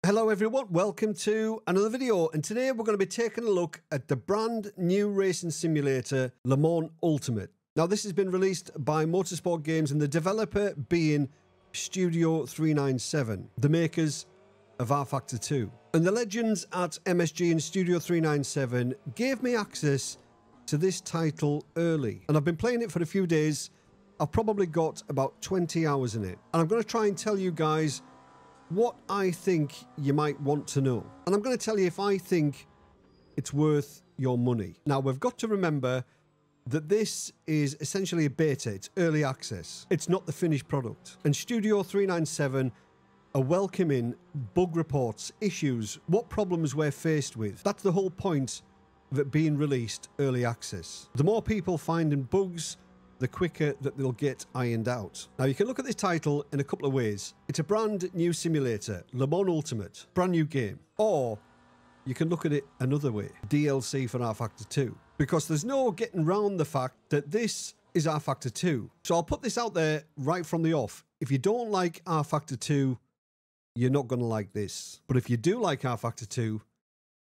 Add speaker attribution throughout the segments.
Speaker 1: Hello everyone, welcome to another video, and today we're going to be taking a look at the brand new racing simulator Le Mans Ultimate. Now this has been released by Motorsport Games and the developer being Studio 397, the makers of rFactor 2. And the legends at MSG and Studio 397 gave me access to this title early, and I've been playing it for a few days. I've probably got about 20 hours in it, and I'm going to try and tell you guys what I think you might want to know. And I'm going to tell you if I think it's worth your money. Now, we've got to remember that this is essentially a beta. It's early access. It's not the finished product. And Studio 397 are welcoming bug reports, issues, what problems we're faced with. That's the whole point of it being released early access. The more people finding bugs, the quicker that they'll get ironed out. Now, you can look at this title in a couple of ways. It's a brand new simulator, Le Mans Ultimate, brand new game. Or you can look at it another way, DLC for rFactor 2. Because there's no getting around the fact that this is rFactor 2. So I'll put this out there right from the off. If you don't like rFactor 2, you're not going to like this. But if you do like rFactor 2,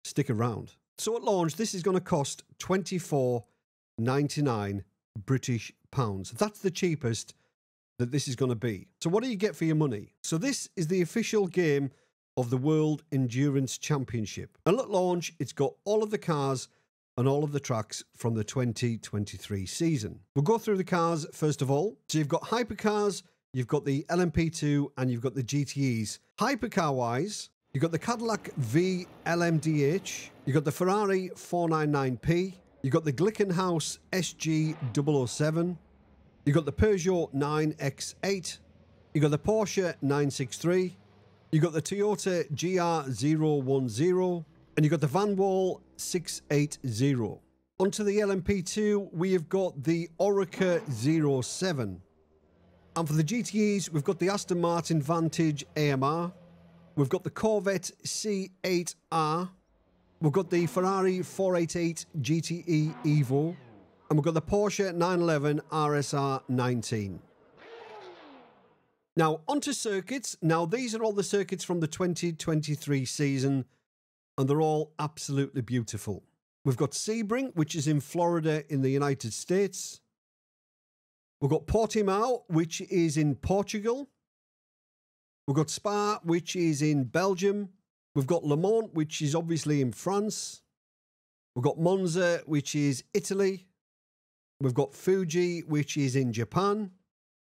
Speaker 1: stick around. So at launch, this is going to cost $24.99 British pounds. That's the cheapest that this is going to be. So what do you get for your money? So this is the official game of the World Endurance Championship. And at launch, it's got all of the cars and all of the tracks from the 2023 season. We'll go through the cars first of all. So you've got hypercars, you've got the LMP2, and you've got the GTEs. Hypercar-wise, you've got the Cadillac V LMDH, you've got the Ferrari 499P, you've got the Glickenhaus SG007, you've got the Peugeot 9X8, you've got the Porsche 963, you've got the Toyota GR010, and you've got the Van Wall 680. Onto the LMP2, we have got the Oreca 07. And for the GTEs, we've got the Aston Martin Vantage AMR, we've got the Corvette C8R, we've got the Ferrari 488 GTE Evo, and we've got the Porsche 911 RSR 19. Now, onto circuits. Now, these are all the circuits from the 2023 season, and they're all absolutely beautiful. We've got Sebring, which is in Florida in the United States. We've got Portimao, which is in Portugal. We've got Spa, which is in Belgium. We've got Le Mans, which is obviously in France. We've got Monza, which is Italy. We've got Fuji, which is in Japan.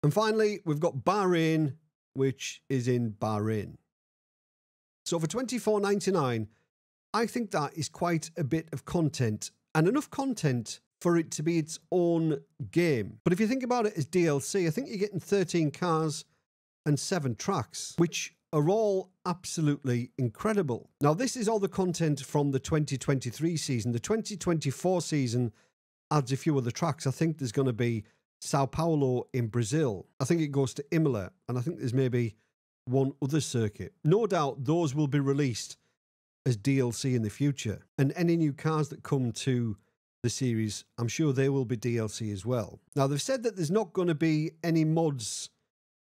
Speaker 1: And finally, we've got Bahrain, which is in Bahrain. So for $24.99, I think that is quite a bit of content, and enough content for it to be its own game. But if you think about it as DLC, I think you're getting 13 cars and 7 tracks, which are all absolutely incredible. Now, this is all the content from the 2023 season. The 2024 season adds a few other tracks. I think there's going to be Sao Paulo in Brazil. I think it goes to Imola, and I think there's maybe one other circuit. No doubt those will be released as DLC in the future. And any new cars that come to the series, I'm sure they will be DLC as well. Now, they've said that there's not going to be any mods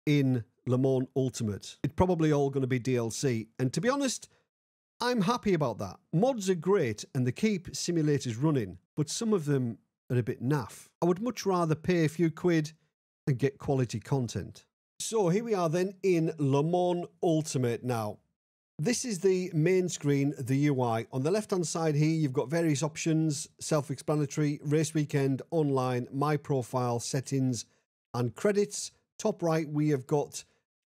Speaker 1: in Le Mans Ultimate. It's probably all going to be DLC. And to be honest, I'm happy about that. Mods are great and they keep simulators running, but some of them are a bit naff. I would much rather pay a few quid and get quality content. So here we are then in Le Mans Ultimate now. This is the main screen, the UI. On the left-hand side here, you've got various options, self-explanatory, race weekend, online, my profile, settings, and credits. Top right, we have got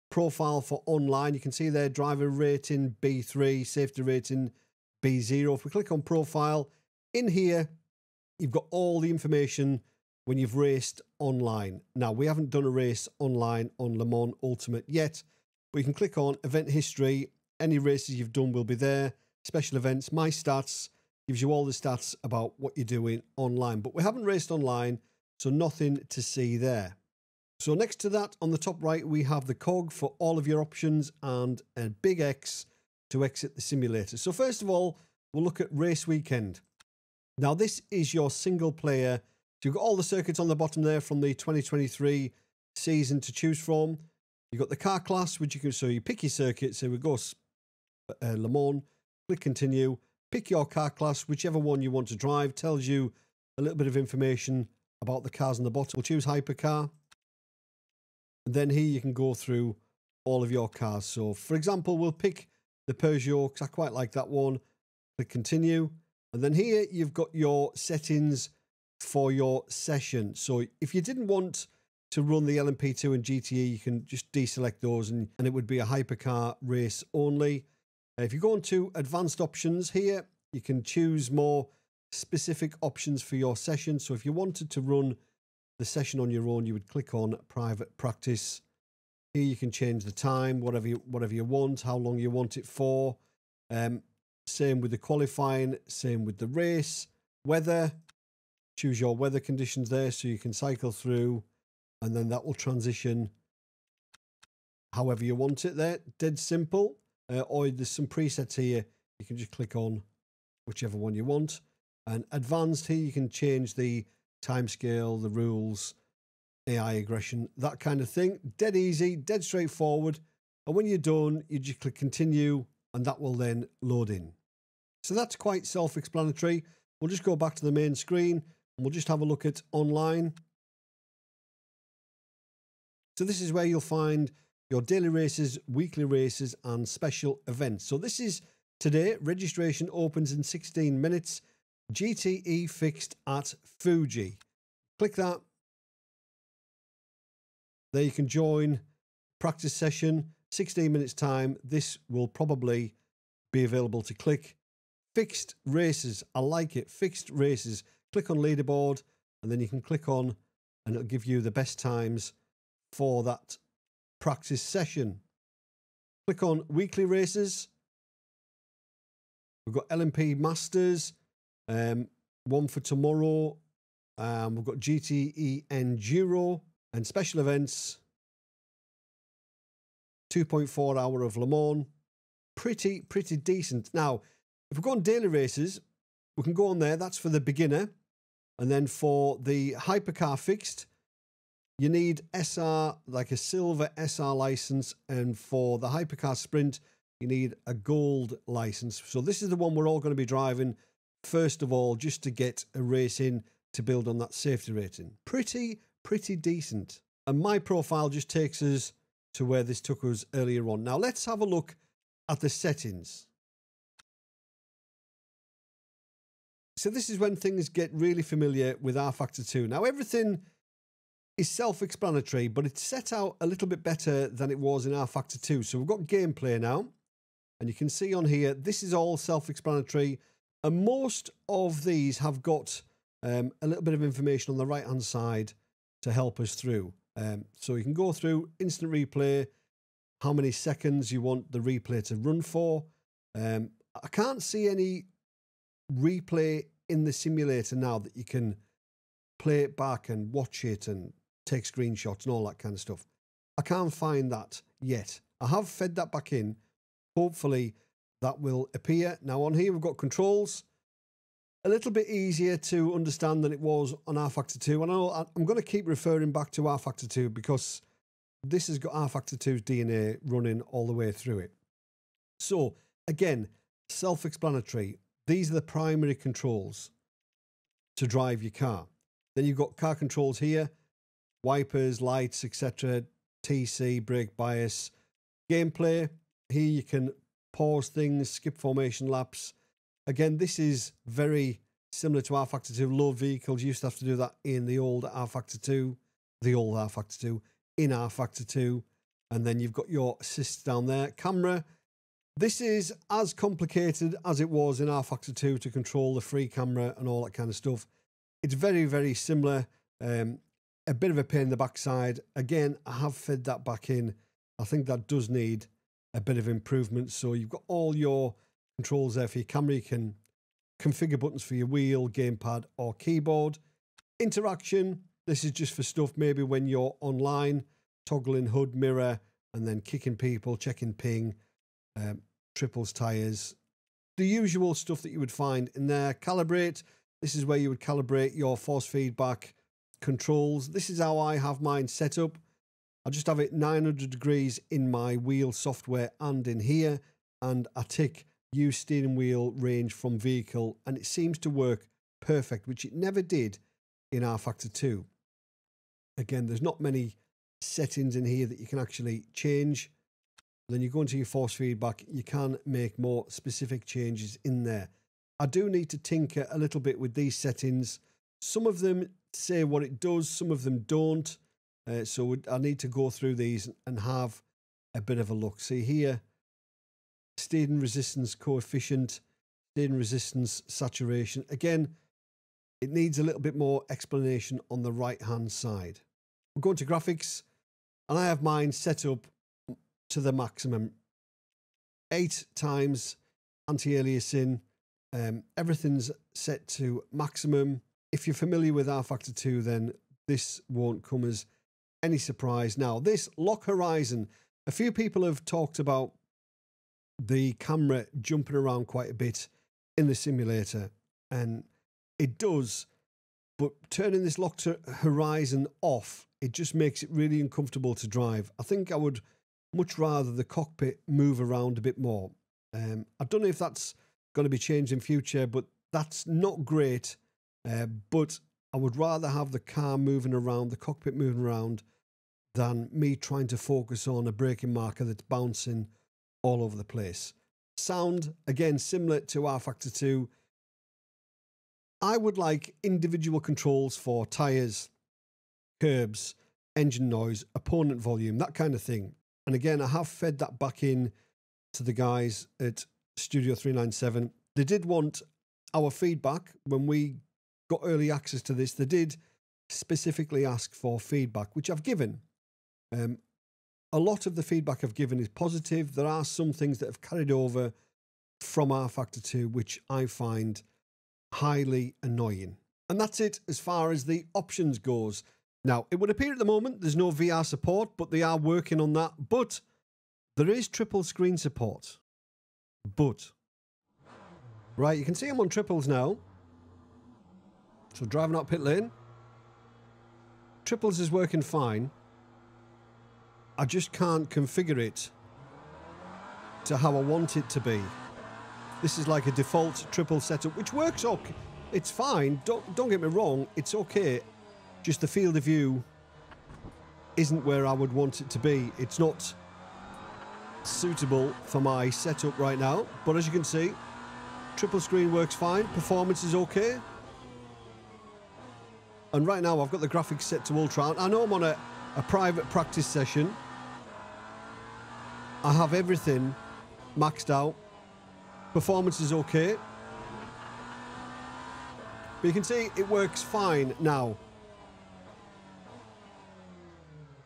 Speaker 1: profile for online. You can see there, driver rating B3, safety rating B0. If we click on profile, in here, you've got all the information when you've raced online. Now, we haven't done a race online on Le Mans Ultimate yet, but you can click on event history. Any races you've done will be there. Special events, my stats, gives you all the stats about what you're doing online. But we haven't raced online, so nothing to see there. So next to that, on the top right, we have the cog for all of your options and a big X to exit the simulator. So first of all, we'll look at race weekend. Now, this is your single player. So you've got all the circuits on the bottom there from the 2023 season to choose from. You've got the car class, which you can, so you pick your circuit. So we go Le Mans. Click continue. Pick your car class, whichever one you want to drive. Tells you a little bit of information about the cars on the bottom. We'll choose hypercar. And then here you can go through all of your cars. So for example, we'll pick the Peugeot because I quite like that one. Click continue. And then here you've got your settings for your session. So if you didn't want to run the LMP2 and GTE, you can just deselect those and it would be a hypercar race only. If you go into advanced options here, you can choose more specific options for your session. So if you wanted to run the session on your own, you would click on private practice. Here you can change the time, whatever you want, how long you want it for. Same with the qualifying, same with the race. Weather, choose your weather conditions there so you can cycle through and then that will transition however you want it there. Dead simple. Or there's some presets here. You can just click on whichever one you want. And advanced here, you can change the timescale, the rules, AI aggression, that kind of thing. Dead easy, dead straightforward. And when you're done, you just click continue and that will then load in. So that's quite self-explanatory. We'll just go back to the main screen and we'll just have a look at online. So this is where you'll find your daily races, weekly races, and special events. So this is today. Registration opens in 16 minutes. GTE fixed at Fuji. Click that. There you can join practice session. 16 minutes time. This will probably be available to click. Fixed races. I like it. Fixed races. Click on leaderboard and then you can click on and it'll give you the best times for that practice session. Click on weekly races. We've got LMP Masters, one for tomorrow. We've got GTE Enduro and special events. 2.4 hour of Le Mans. Pretty decent. Now, if we go on daily races, we can go on there. That's for the beginner. And then for the hypercar fixed, you need SR, like a silver SR license. And for the hypercar sprint, you need a gold license. So this is the one we're all going to be driving, first of all, just to get a race in to build on that safety rating. Pretty decent. And my profile just takes us to where this took us earlier on. Now let's have a look at the settings. So this is when things get really familiar with rFactor 2. Now everything is self-explanatory, but it's set out a little bit better than it was in rFactor 2. So we've got gameplay now, and you can see on here, this is all self-explanatory, and most of these have got a little bit of information on the right-hand side to help us through. So you can go through instant replay, how many seconds you want the replay to run for. I can't see any replay in the simulator now that you can play it back and watch it and take screenshots and all that kind of stuff. I can't find that yet. I have fed that back in. Hopefully that will appear. Now on here we've got controls. A little bit easier to understand than it was on rFactor 2. I know I'm going to keep referring back to rFactor 2 because this has got rFactor 2's DNA running all the way through it. So again, self-explanatory. These are the primary controls to drive your car. Then you've got car controls here, wipers, lights, etc., TC, brake bias, gameplay. Here you can pause things, skip formation laps. Again, this is very similar to rFactor 2. Low vehicles, you used to have to do that in the old rFactor 2, in rFactor 2. And then you've got your assists down there. Camera. This is as complicated as it was in rFactor 2 to control the free camera and all that kind of stuff. It's very similar. A bit of a pain in the backside. Again, I have fed that back in. I think that does need a bit of improvement. So you've got all your controls there for your camera. You can configure buttons for your wheel, gamepad, or keyboard. Interaction. This is just for stuff maybe when you're online, toggling HUD, mirror, and then kicking people, checking ping, triples, tires, the usual stuff that you would find in there. Calibrate. This is where you would calibrate your force feedback controls. This is how I have mine set up. I just have it 900 degrees in my wheel software and in here. and I tick use steering wheel range from vehicle, and it seems to work perfect, which it never did in rFactor 2. Again, there's not many settings in here that you can actually change. Then you go into your force feedback, you can make more specific changes in there. I do need to tinker a little bit with these settings. Some of them say what it does, some of them don't. So I need to go through these and have a bit of a look. See here, steering resistance coefficient, steering resistance saturation. Again, it needs a little bit more explanation on the right-hand side. We're going to graphics, and I have mine set up to the maximum. 8 times anti-aliasing. Everything's set to maximum. If you're familiar with rFactor 2, then this won't come as any surprise. Now, this lock horizon, a few people have talked about the camera jumping around quite a bit in the simulator, and it does, but turning this locked horizon off, it just makes it really uncomfortable to drive. I think I would much rather the cockpit move around a bit more. I don't know if that's going to be changed in future, but that's not great. But I would rather have the car moving around, the cockpit moving around, than me trying to focus on a braking marker that's bouncing all over the place. Sound, again, similar to rFactor 2. I would like individual controls for tyres, curbs, engine noise, opponent volume, that kind of thing. And again, I have fed that back in to the guys at Studio 397. They did want our feedback when we got early access to this. They did specifically ask for feedback, which I've given. A lot of the feedback I've given is positive. There are some things that have carried over from rFactor 2, which I find highly annoying. And that's it as far as the options goes. Now, it would appear at the moment there's no VR support, but they are working on that. But there is triple screen support. But, right, you can see I'm on triples now. So driving out pit lane. Triples is working fine. I just can't configure it to how I want it to be. This is like a default triple setup, which works okay. It's fine. Don't get me wrong. It's okay. Just the field of view isn't where I would want it to be. It's not suitable for my setup right now. But as you can see, triple screen works fine. Performance is okay. And right now I've got the graphics set to ultra. I know I'm on a private practice session. I have everything maxed out. Performance is okay. But you can see it works fine now.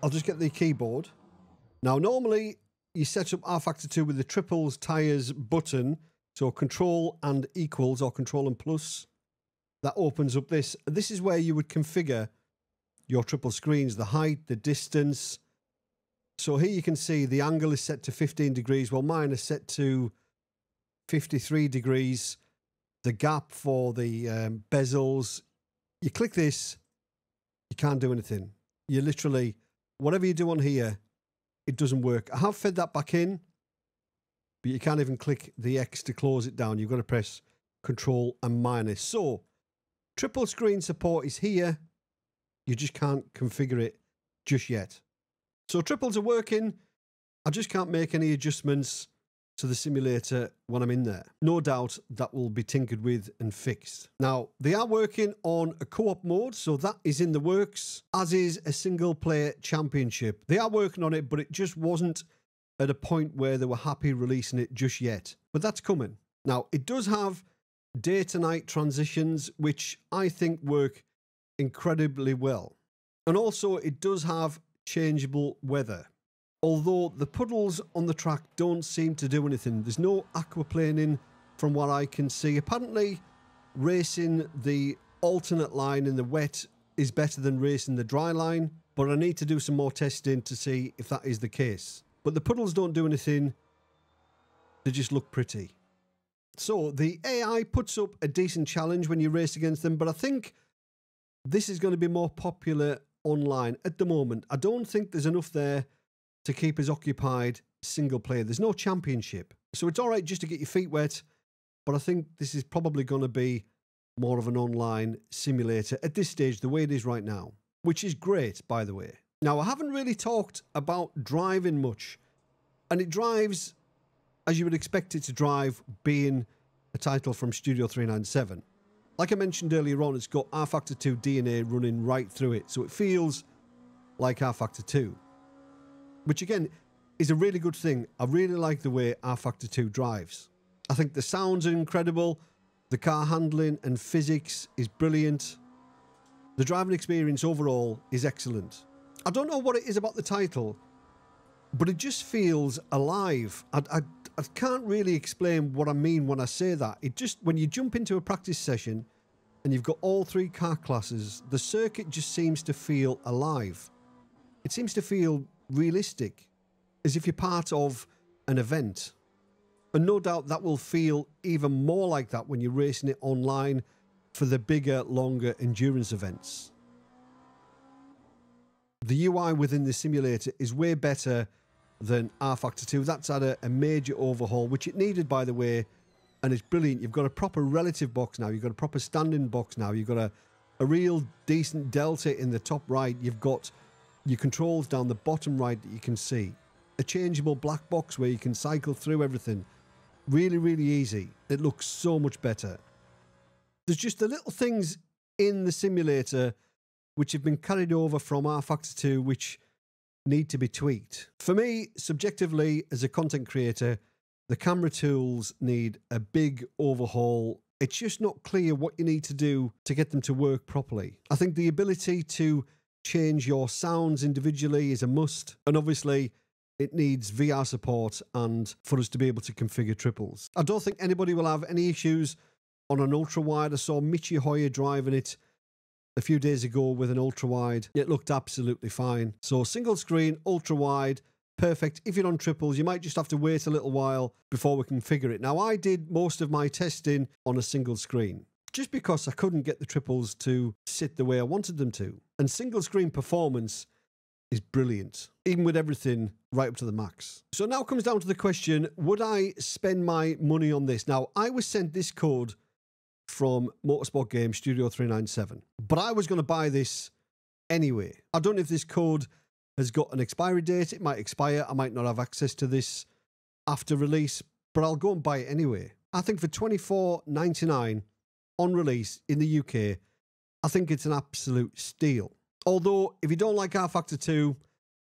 Speaker 1: I'll just get the keyboard. Now, normally you set up rFactor 2 with the triples tyres button. So control and equals or control and plus. That opens up this. This is where you would configure your triple screens, the height, the distance. So here you can see the angle is set to 15 degrees. Well, mine is set to 53 degrees. The gap for the bezels. You click this, you can't do anything. You literally, whatever you do on here, it doesn't work. I have fed that back in, but you can't even click the X to close it down. You've got to press Control and minus. So triple screen support is here. You just can't configure it just yet. So triples are working. I just can't make any adjustments to the simulator when I'm in there. No doubt that will be tinkered with and fixed. Now, they are working on a co-op mode, so that is in the works, as is a single player championship. They are working on it, but it just wasn't at a point where they were happy releasing it just yet. But that's coming. Now, it does have day to night transitions, which I think work incredibly well. And also, it does have changeable weather. Although the puddles on the track don't seem to do anything. There's no aquaplaning from what I can see. Apparently, racing the alternate line in the wet is better than racing the dry line, but I need to do some more testing to see if that is the case. But the puddles don't do anything. They just look pretty. So the AI puts up a decent challenge when you race against them, but I think this is going to be more popular online at the moment. I don't think there's enough there to keep us occupied single player. There's no championship. So it's all right just to get your feet wet, but I think this is probably going to be more of an online simulator at this stage, the way it is right now, which is great, by the way. Now, I haven't really talked about driving much, and it drives as you would expect it to drive, being a title from Studio 397. Like I mentioned earlier on, it's got rFactor 2 DNA running right through it, so it feels like rFactor 2, which again is a really good thing. I really like the way rFactor 2 drives. I think the sounds are incredible, the car handling and physics is brilliant, the driving experience overall is excellent. I don't know what it is about the title, but it just feels alive. I can't really explain what I mean when I say that. It just, when you jump into a practice session and you've got all three car classes, the circuit just seems to feel alive. It seems to feel realistic, as if you're part of an event. And no doubt that will feel even more like that when you're racing it online for the bigger, longer endurance events. The UI within the simulator is way better than rFactor 2. That's had a major overhaul, which it needed, by the way, and it's brilliant. You've got a proper relative box now. You've got a proper standing box now. You've got a real decent delta in the top right. You've got your controls down the bottom right that you can see. A changeable black box where you can cycle through everything. Really, really easy. It looks so much better. There's just the little things in the simulator which have been carried over from rFactor 2, which need to be tweaked. For me, subjectively, as a content creator, the camera tools need a big overhaul. It's just not clear what you need to do to get them to work properly. I think the ability to change your sounds individually is a must, and obviously it needs VR support and for us to be able to configure triples. I don't think anybody will have any issues on an ultra-wide. I saw Michi Hoyer driving it a few days ago with an ultra-wide. It looked absolutely fine. So single screen, ultra-wide, perfect. If you're on triples, you might just have to wait a little while before we can configure it. Now, I did most of my testing on a single screen, just because I couldn't get the triples to sit the way I wanted them to. And single screen performance is brilliant, even with everything right up to the max. So now comes down to the question, would I spend my money on this? Now, I was sent this code from Motorsport Games Studio 397, but I was going to buy this anyway. I don't know if this code has got an expiry date. It might expire. I might not have access to this after release, but I'll go and buy it anyway. I think for $24.99 on release in the UK, I think it's an absolute steal. Although, if you don't like rFactor 2,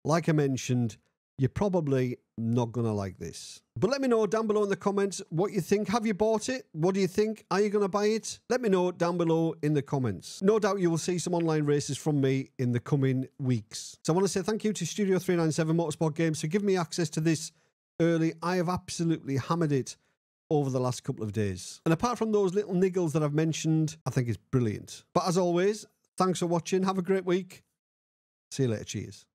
Speaker 1: like I mentioned, you're probably not going to like this. But let me know down below in the comments what you think. Have you bought it? What do you think? Are you going to buy it? Let me know down below in the comments. No doubt you will see some online races from me in the coming weeks. So I want to say thank you to Studio 397 Motorsport Games for giving me access to this early. I have absolutely hammered it over the last couple of days. And apart from those little niggles that I've mentioned, I think it's brilliant. But as always, thanks for watching. Have a great week. See you later. Cheers.